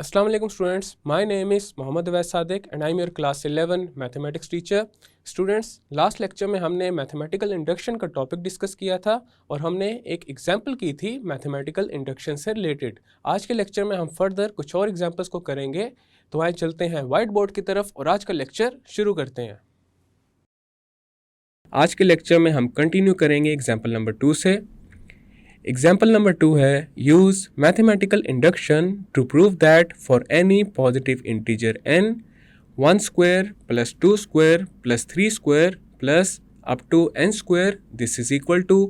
Assalamu alaikum students, my name is Mohammad Awais Sadiq and I am your class 11 mathematics teacher. Students, last lecture में हमने mathematical induction का topic discuss किया था और हमने एक एग्जाम्पल की थी मैथमेटिकल इंडक्शन से रिलेटेड। आज के लेक्चर में हम फर्दर कुछ और एग्जाम्पल्स को करेंगे, तो आइए चलते हैं वाइट बोर्ड की तरफ और आज का लेक्चर शुरू करते हैं। आज के लेक्चर में हम कंटिन्यू करेंगे एग्जाम्पल नंबर 2 से। एग्जाम्पल नंबर 2 है use mathematical induction to prove that for any positive integer n 1 square plus 2 square plus 3 square plus up to n square this is equal to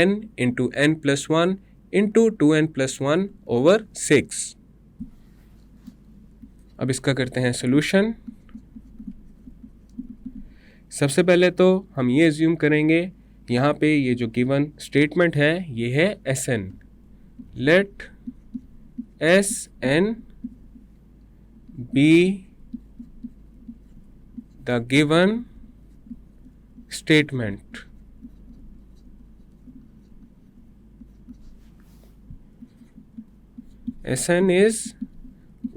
n into n plus 1 into 2n plus 1 over 6। अब इसका करते हैं solution. सबसे पहले तो हम ये assume करेंगे यहाँ पे ये जो गिवन स्टेटमेंट है ये है Sn। Let Sn be the given statement. Sn is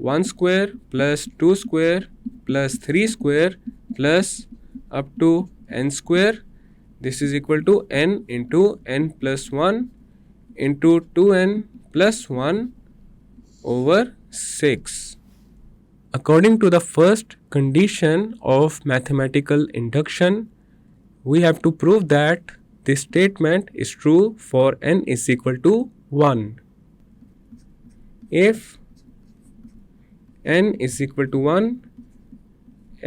1 square plus 2 square plus 3 square plus up to n square. This is equal to n into n plus 1 into 2n plus 1 over 6. According to the first condition of mathematical induction, we have to prove that this statement is true for n is equal to 1. If n is equal to 1,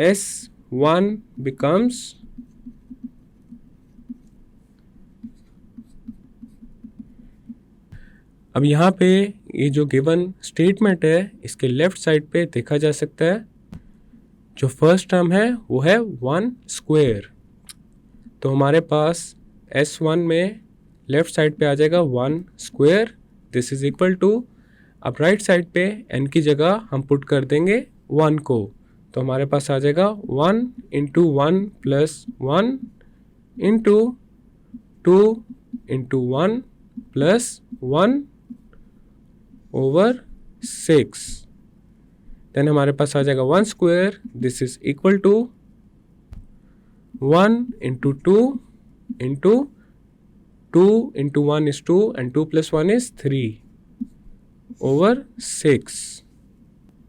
S1 becomes अब यहाँ पे ये जो given statement है इसके left side पे देखा जा सकता है जो फर्स्ट टर्म है वो है 1 स्क्वायर। तो हमारे पास S1 में लेफ्ट साइड पे आ जाएगा 1 square this is equal to, अब राइट साइड पे n की जगह हम पुट कर देंगे 1 को, तो हमारे पास आ जाएगा 1 into 1 plus 1 into 2 into 1 plus 1 over 6। Then हमारे पास आ जाएगा 1 square this is equal to 1 into 2 into 2 into 1 is 2 and 2 plus 1 is 3 over 6।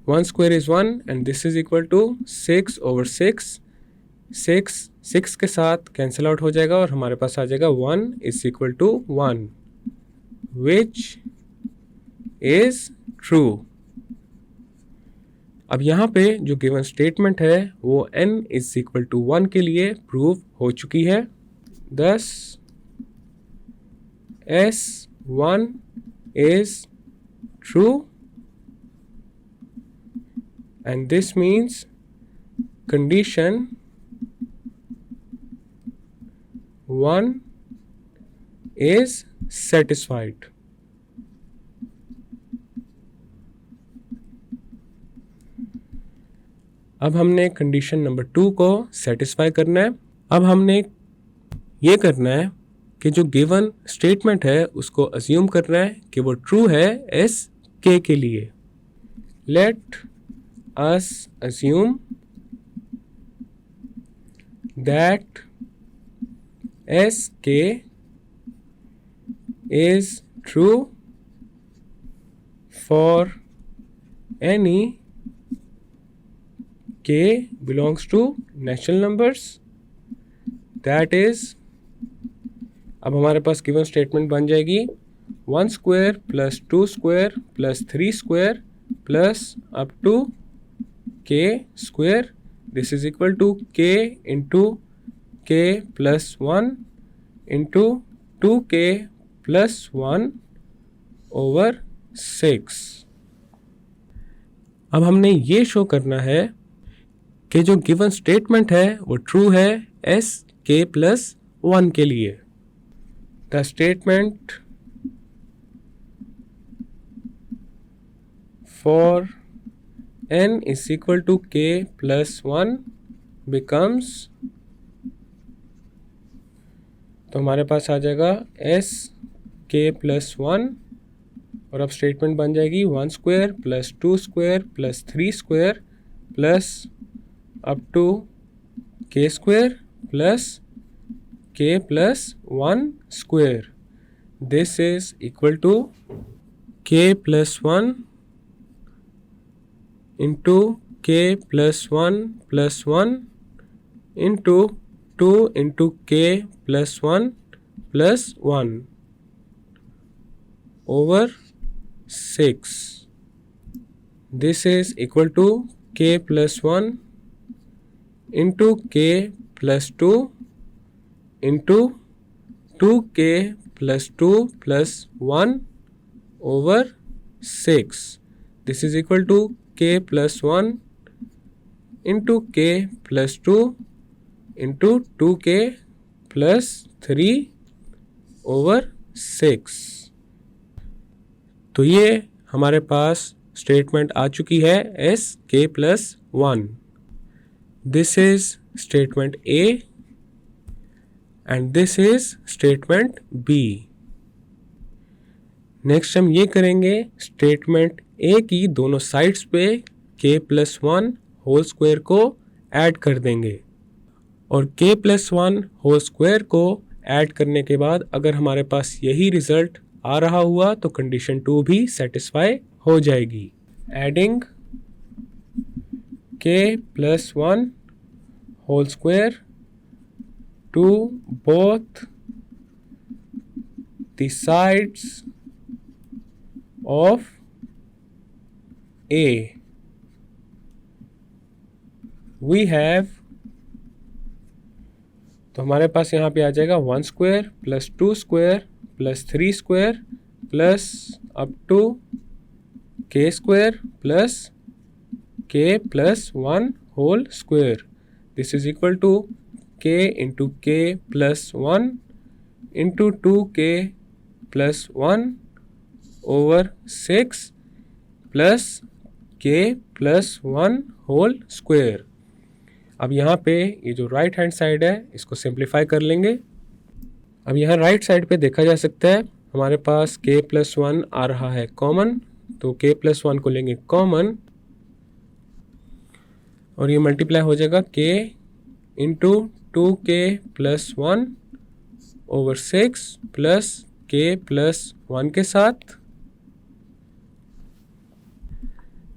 1 square is 1 and this is equal to 6 over 6। 6 के साथ कैंसिल आउट हो जाएगा और हमारे पास आ जाएगा 1 is equal to 1 which is true. अब यहाँ पे जो गिवन स्टेटमेंट है वो n इज इक्वल टू 1 के लिए प्रूव हो चुकी है। thus S1 is true and this means condition 1 is satisfied। अब हमने कंडीशन नंबर 2 को सेटिस्फाई करना है। अब हमने ये करना है कि जो गिवन स्टेटमेंट है उसको अज्यूम करना है कि वो ट्रू है एस के के लिए। Let us assume that S K is true for any k belongs to natural numbers, that is, अब हमारे पास गिवन स्टेटमेंट बन जाएगी 1 square plus 2 square plus 3 square plus up to k square this is equal to k into k plus 1 into 2k plus 1 over 6। अब हमने ये show करना है कि जो गिवन स्टेटमेंट है वो ट्रू है एस के प्लस 1 के लिए। The statement for n is equal to k plus 1 becomes, तो हमारे पास आ जाएगा एस के प्लस 1 और अब स्टेटमेंट बन जाएगी 1 square plus 2 square plus 3 square plus up to k square plus k plus 1 square. This is equal to k plus 1 into k plus 1 into 2 into k plus 1 over 6. This is equal to k plus 1 into k plus 2 into 2k plus 2 plus 1 over 6. This is equal to k plus 1 into k plus 2 into 2k plus 3 over 6. तो ये हमारे पास statement आ चुकी है S k plus 1. This is statement A and this is statement B. Next हम ये करेंगे, statement A की दोनों साइड्स पे के प्लस 1 होल स्क्वायर को ऐड कर देंगे और के प्लस 1 होल स्क्वायर को ऐड करने के बाद अगर हमारे पास यही रिजल्ट आ रहा हुआ तो कंडीशन 2 भी सेटिस्फाई हो जाएगी. Adding k plus 1 whole square to both the sides of A we have, तो हमारे पास यहाँ पे आ जाएगा 1 square plus 2 square plus 3 square plus up to k square plus k plus 1 whole square. This is equal to k into k plus 1 into 2k plus 1 over 6 plus k plus 1 whole square. अब यहाँ पे ये जो right hand side है इसको simplify कर लेंगे. अब यहाँ राइट साइड पे देखा जा सकता है हमारे पास k प्लस 1 आ रहा है कॉमन, तो k प्लस 1 को लेंगे कॉमन और ये मल्टीप्लाई हो जाएगा k into 2k plus 1 over 6 plus k plus 1 के साथ.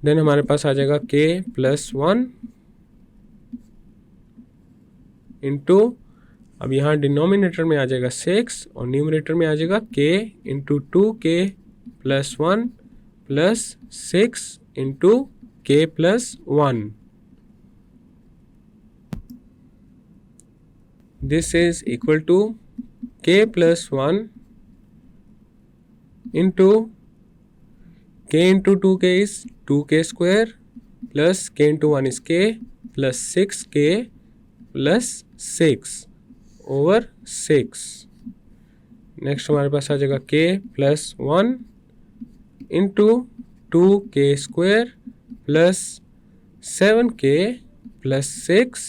देन हमारे पास आ जाएगा k प्लस 1 इंटू, अब यहाँ डिनोमिनेटर में आ जाएगा 6 और न्यूमरेटर में आ जाएगा k into 2k plus 1 plus 6 into k plus 1. This is equal to k plus 1 into k into 2k is 2k square plus k into 1 is k plus 6k plus 6 over 6. Next हमारे पास आ जाएगा k plus 1 into 2k square plus 7k plus 6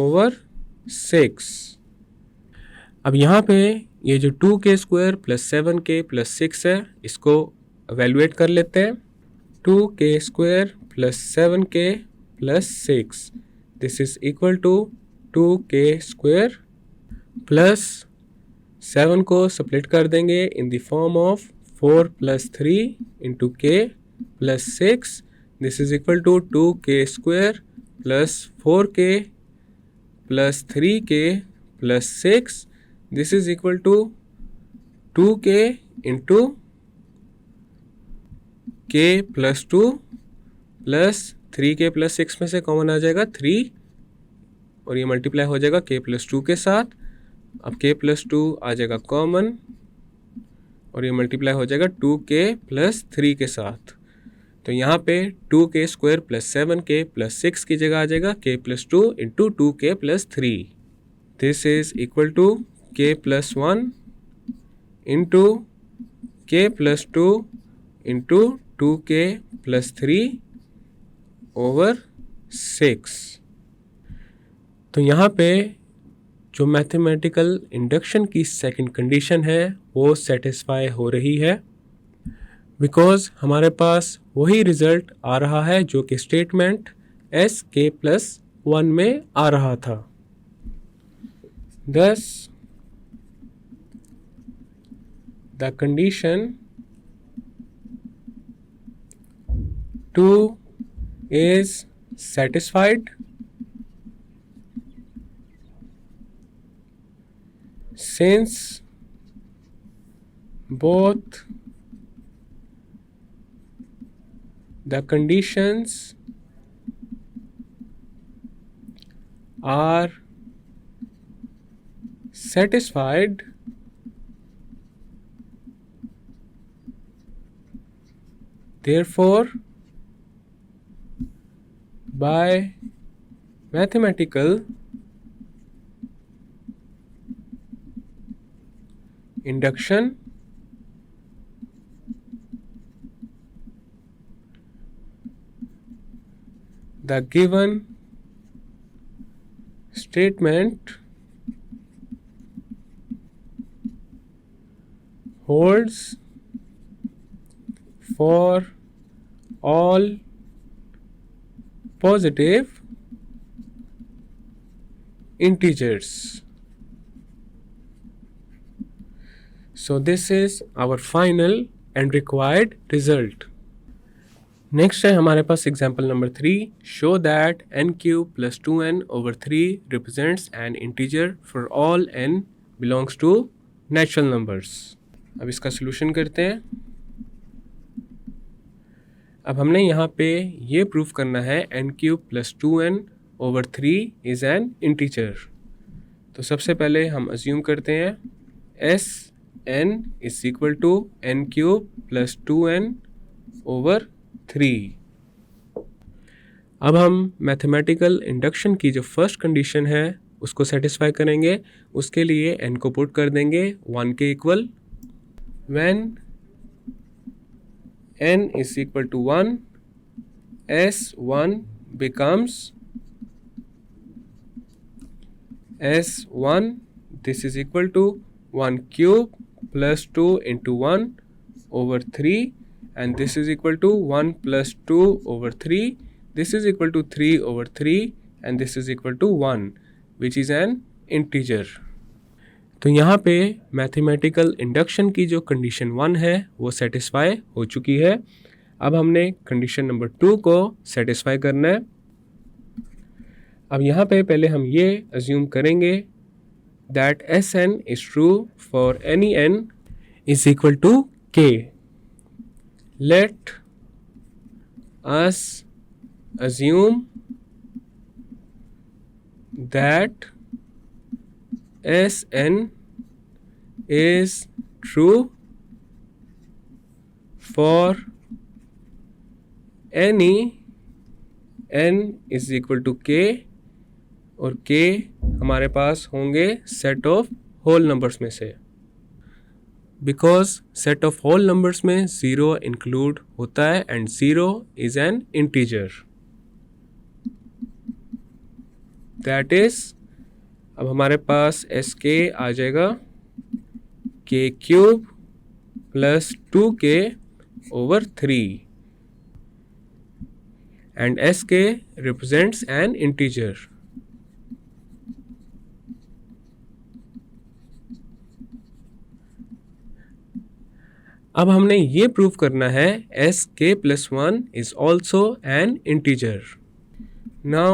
over 6. अब यहाँ पे ये जो 2k square plus 7k plus 6 है इसको एवेलुएट कर लेते हैं. 2k square plus 7k plus 6. This is equal to 2k square plus 7 को स्प्लिट कर देंगे in the form of 4 plus 3 into k plus 6. This is equal to 2k square plus 4k plus 3k plus 6. This is equal to 2k into k plus 2 plus 3k plus 6 में से common आ जाएगा 3 और ये multiply हो जाएगा k plus 2 के साथ. अब k प्लस 2 आ जाएगा कॉमन और ये मल्टीप्लाई हो जाएगा 2k प्लस 3 के साथ. तो यहाँ पे 2k square plus 7k plus 6 की जगह आ जाएगा k plus 2 into 2k plus 3. This is equal to k plus 1 into k plus 2 into 2k plus 3 over 6. तो यहाँ पे जो मैथमेटिकल इंडक्शन की सेकंड कंडीशन है वो सेटिस्फाई हो रही है. बिकॉज हमारे पास वही रिजल्ट आ रहा है जो कि स्टेटमेंट Sk+1 में आ रहा था। Thus, the condition 2 is satisfied since both the conditions are satisfied, therefore by mathematical induction the given statement holds for all positive integers. So this is our final and required result. Next है हमारे पास example number 3, show that n³ + 2n/3 represents an integer for all n belongs to natural numbers. अब इसका solution करते हैं। अब हमने यहाँ पे ये प्रूफ करना है n³ + 2n/3 is an integer. तो सबसे पहले हम अज्यूम करते हैं Sn = n³ + 2n/3। अब हम मैथमेटिकल इंडक्शन की जो फर्स्ट कंडीशन है उसको सेटिस्फाई करेंगे। उसके लिए n को पुट कर देंगे 1 के equal. When n = 1, S1 becomes S1, this is equal to 1³ + 2 × 1/3, and this is equal to 1 + 2/3, this is equal to 3/3, and this is equal to 1, which is an integer. तो यहाँ पे मैथमेटिकल इंडक्शन की जो condition 1 है वो satisfy हो चुकी है। अब हमने कंडीशन नंबर 2 को सेटिस्फाई करना है। अब यहाँ पे पहले हम ये अज्यूम करेंगे that Sn is true for any n is equal to k. Let us assume that Sn is true for any n is equal to k, और k हमारे पास होंगे सेट ऑफ होल नंबर्स में से। Because set of whole numbers में 0 include होता है and 0 is an integer. That is, अब हमारे पास Sk आ जाएगा k³ + 2k/3 and Sk represents an integer. अब हमने ये प्रूव करना है Sk+1 is also an integer. Now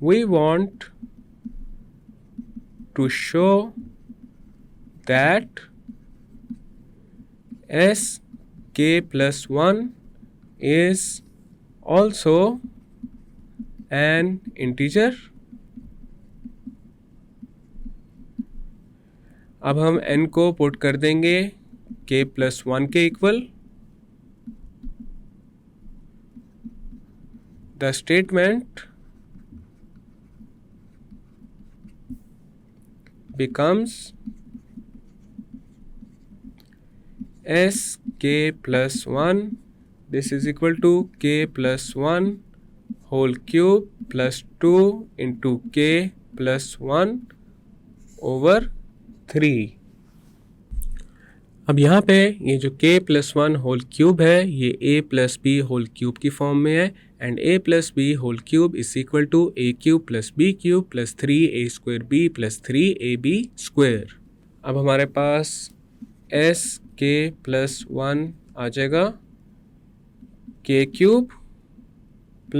we want to show that Sk+1 is also an integer. अब हम n को पुट कर देंगे k+1 के equal. The statement becomes Sk+1, this is equal to k+1 whole cube plus 2 into k+1/3। अब यहाँ पे ये जो k+1 होल क्यूब है ये a+b होल क्यूब की फॉर्म में है and a+b whole cube is equal to a³ + b³ + 3a² b + 3ab square. अब हमारे पास k+1 आ जाएगा k³ +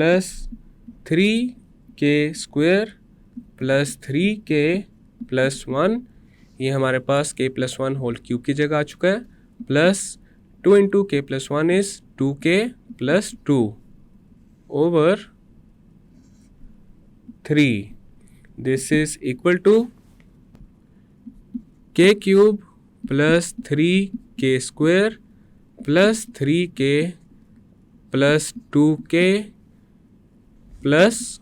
3k² + 3k + 1, ये हमारे पास k+1 होल क्यूब की जगह आ चुका है, plus 2 × k+1 is 2k + 2 over 3. This is equal to k³ + 3k² + 3k + 2k +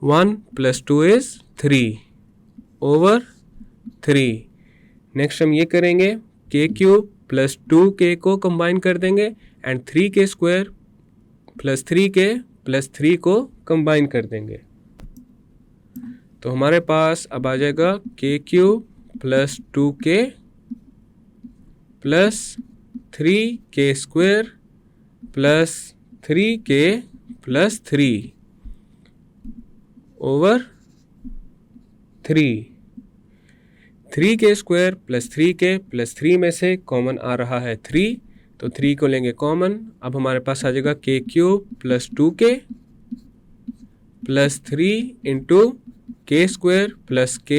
1 + 2 is 3 over 3. Next हम ये करेंगे k³ + 2k को कंबाइन कर देंगे एंड 3k² + 3k + 3 को कंबाइन कर देंगे। तो हमारे पास अब आ जाएगा k³ + 2k + 3k² + 3k + 3 over 3. 3k² + 3k + 3 में से कॉमन आ रहा है 3, तो 3 को लेंगे कॉमन। अब हमारे पास आ जाएगा k³ + 2k + 3 × k² + k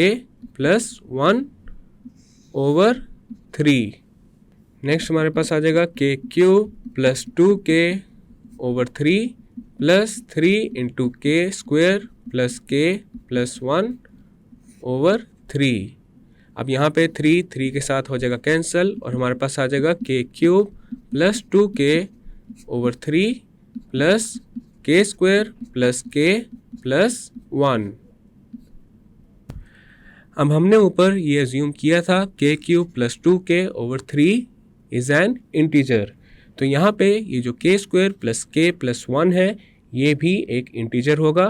+ 1 over 3. Next हमारे पास आ जाएगा k³ + 2k over 3 + 3 × k² + k + 1 over 3. अब यहाँ पे 3 के साथ हो जाएगा कैंसिल और हमारे पास आ जाएगा k³ + 2k over 3 + k² + k + 1. अब हमने ऊपर ये अज्यूम किया था k³ + 2k over 3 is an integer, तो यहाँ पे ये जो k² + k + 1 है ये भी एक इंटीजर होगा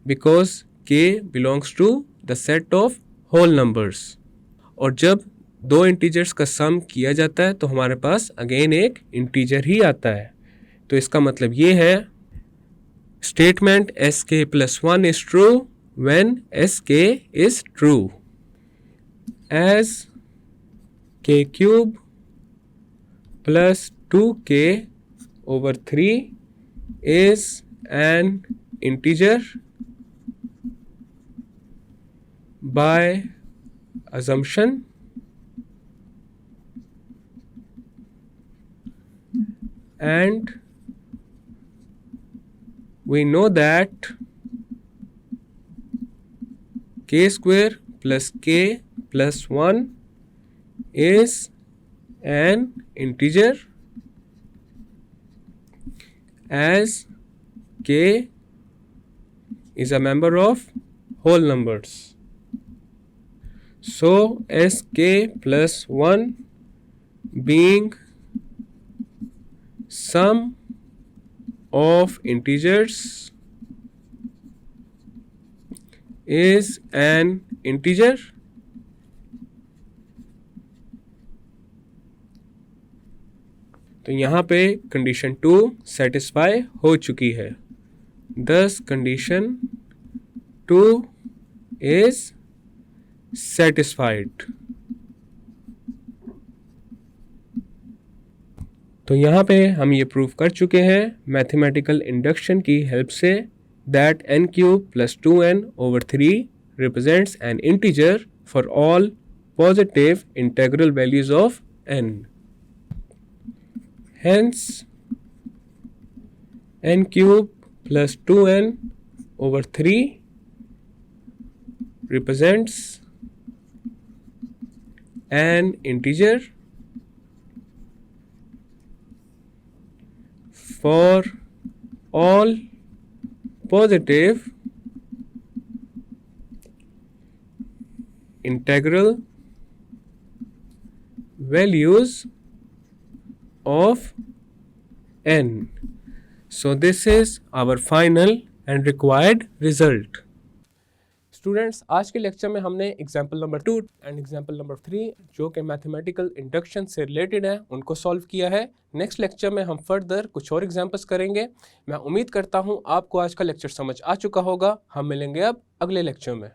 because k belongs to the set of whole numbers. और जब दो इंटीजर्स का सम किया जाता है तो हमारे पास अगेन एक इंटीजर ही आता है। तो इसका मतलब ये है statement sk + 1 is true when sk is true, as k³ + 2k over 3 is an integer by assumption and we know that k² + k + 1 is an integer as k is a member of whole numbers. So sk + 1 being sum of integers is an integer तो यहाँ पे condition 2 satisfy हो चुकी है, thus condition 2 is satisfied. तो यहाँ पे हम ये प्रूव कर चुके हैं मैथमेटिकल इंडक्शन की हेल्प से that n³ + 2n over 3 represents an integer for all positive integral values of n. Hence n³ + 2n over 3 represents an integer for all positive integral values of n. So this is our final and required result. Students, आज के lecture में हमने example number 2 and example number 3 जो कि mathematical induction से related है उनको solve किया है। नेक्स्ट लेक्चर में हम फर्दर कुछ और एग्जाम्पल्स करेंगे। मैं उम्मीद करता हूँ आपको आज का लेक्चर समझ आ चुका होगा। हम मिलेंगे अब अगले लेक्चर में।